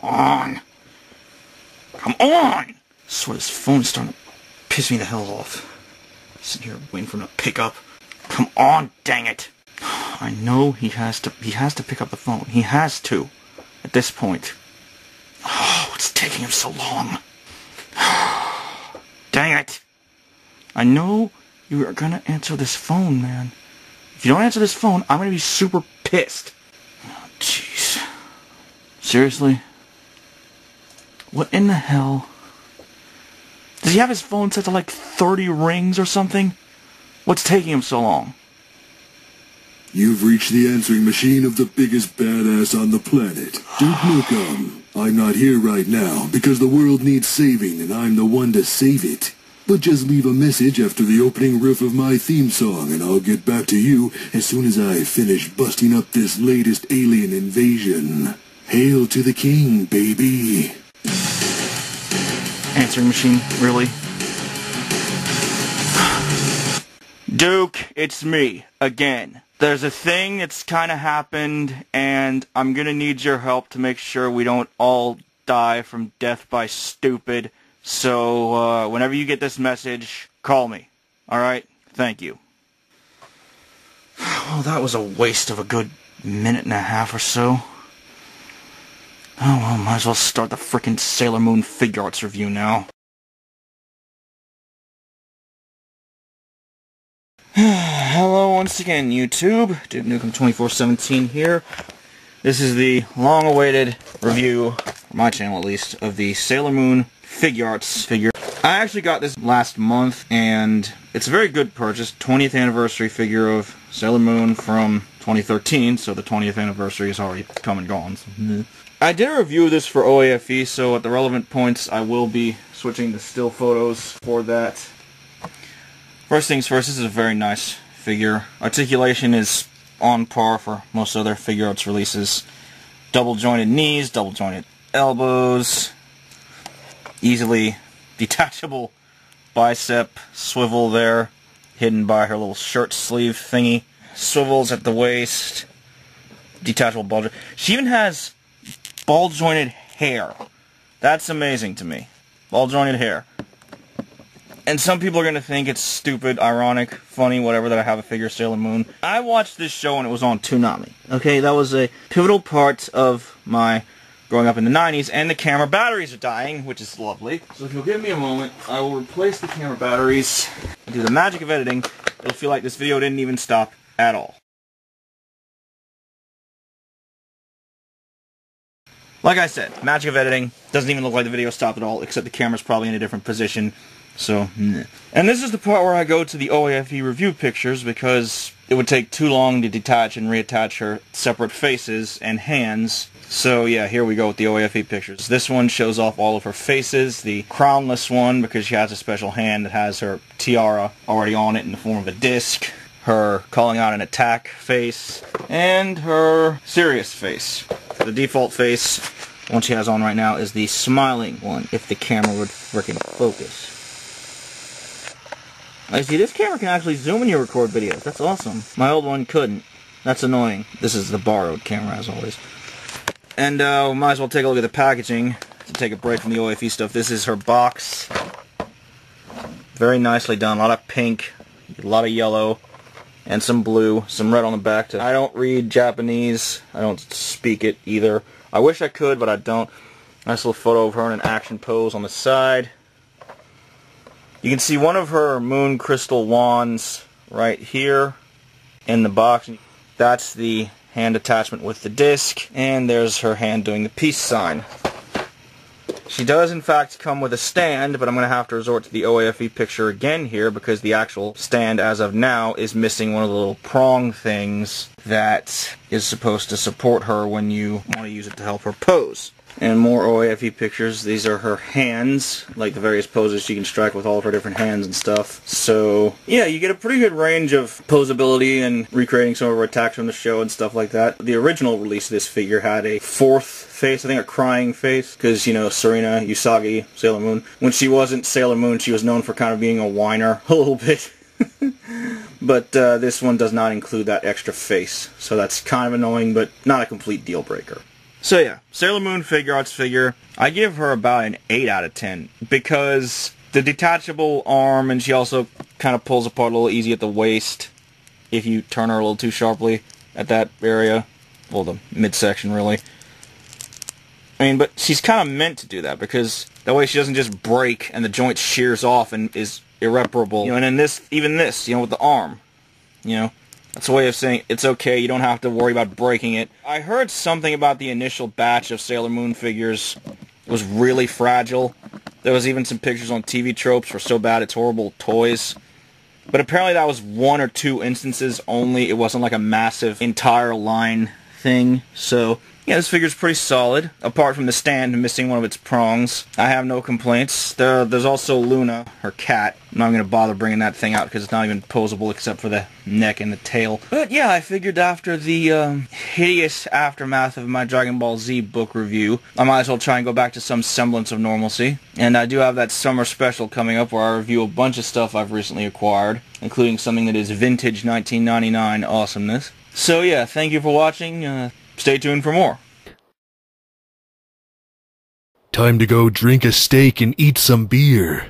on. Come on! I swear this phone's starting to piss me the hell off. Sitting here waiting for him to pick up. Come on, dang it! I know he has to pick up the phone. He has to. At this point. Oh, it's taking him so long. Dang it! I know you are gonna answer this phone, man. If you don't answer this phone, I'm gonna be super pissed. Oh, jeez. Seriously? What in the hell? Does he have his phone set to like 30 rings or something? What's taking him so long? You've reached the answering machine of the biggest badass on the planet, Duke Nukem. I'm not here right now because the world needs saving and I'm the one to save it. But just leave a message after the opening riff of my theme song and I'll get back to you as soon as I finish busting up this latest alien invasion. Hail to the king, baby. Answering machine, really? Duke, it's me, again. There's a thing that's kinda happened, and I'm gonna need your help to make sure we don't all die from death by stupid. So, whenever you get this message, call me. Alright? Thank you. Well, that was a waste of a good minute and a half or so. Oh, well, might as well start the frickin' Sailor Moon Figuarts review now. Hello once again, YouTube. Duke Nukem 2417 here. This is the long-awaited review, for my channel at least, of the Sailor Moon Figuarts figure. I actually got this last month, and it's a very good purchase. 20th anniversary figure of Sailor Moon from 2013, so the 20th anniversary is already come and gone. So. I did a review of this for OAFE, so at the relevant points I will be switching to still photos for that. First things first, this is a very nice figure. Articulation is on par for most other Figuarts releases. Double jointed knees, double jointed elbows, easily detachable bicep swivel there, hidden by her little shirt sleeve thingy. Swivels at the waist, detachable ball joint. She even has ball jointed hair. That's amazing to me. Ball jointed hair. And some people are going to think it's stupid, ironic, funny, whatever, that I have a figure of Sailor Moon. I watched this show when it was on Toonami. Okay, that was a pivotal part of my growing up in the 90s, and the camera batteries are dying, which is lovely. So if you'll give me a moment, I will replace the camera batteries and do the magic of editing. It'll feel like this video didn't even stop at all. Like I said, magic of editing. Doesn't even look like the video stopped at all, except the camera's probably in a different position. So, and this is the part where I go to the OAFE review pictures, because it would take too long to detach and reattach her separate faces and hands. So yeah, here we go with the OAFE pictures. This one shows off all of her faces. The crownless one, because she has a special hand that has her tiara already on it in the form of a disc. Her calling out an attack face. And her serious face. The default face, one she has on right now, is the smiling one, if the camera would frickin' focus. I see, this camera can actually zoom when you record videos. That's awesome. My old one couldn't. That's annoying. This is the borrowed camera, as always. And we might as well take a look at the packaging to take a break from the OAFE stuff. This is her box. Very nicely done. A lot of pink, a lot of yellow, and some blue, some red on the back. I don't read Japanese. I don't speak it either. I wish I could, but I don't. Nice little photo of her in an action pose on the side. You can see one of her moon crystal wands right here in the box. That's the hand attachment with the disc, and there's her hand doing the peace sign. She does in fact come with a stand, but I'm going to have to resort to the OAFE picture again here, because the actual stand as of now is missing one of the little prong things that is supposed to support her when you want to use it to help her pose. And more OAFE pictures. These are her hands, like the various poses she can strike with all of her different hands and stuff. So, yeah, you get a pretty good range of posability and recreating some of her attacks from the show and stuff like that. The original release of this figure had a fourth face, I think a crying face, because, you know, Serena Usagi, Sailor Moon, when she wasn't Sailor Moon, she was known for kind of being a whiner a little bit. But this one does not include that extra face, so that's kind of annoying, but not a complete deal breaker. So yeah, Sailor Moon Figuarts figure, I give her about an 8 out of 10, because the detachable arm, and she also kind of pulls apart a little easy at the waist if you turn her a little too sharply at that area. Well, the midsection, really. I mean, but she's kind of meant to do that, because that way she doesn't just break and the joint shears off and is irreparable. You know, and then this, even this, you know, with the arm, you know, that's a way of saying it's okay, you don't have to worry about breaking it. I heard something about the initial batch of Sailor Moon figures was really fragile. There was even some pictures on TV Tropes for So Bad It's Horrible toys. But apparently that was 1 or 2 instances only. It wasn't like a massive entire line thing. So yeah, this figure's pretty solid, apart from the stand missing one of its prongs. I have no complaints. There's also Luna, her cat. I'm not going to bother bringing that thing out because it's not even posable except for the neck and the tail. But yeah, I figured after the hideous aftermath of my Dragon Ball Z book review, I might as well try and go back to some semblance of normalcy. And I do have that summer special coming up where I review a bunch of stuff I've recently acquired, including something that is vintage 1999 awesomeness. So yeah, thank you for watching. Stay tuned for more. Time to go drink a steak and eat some beer.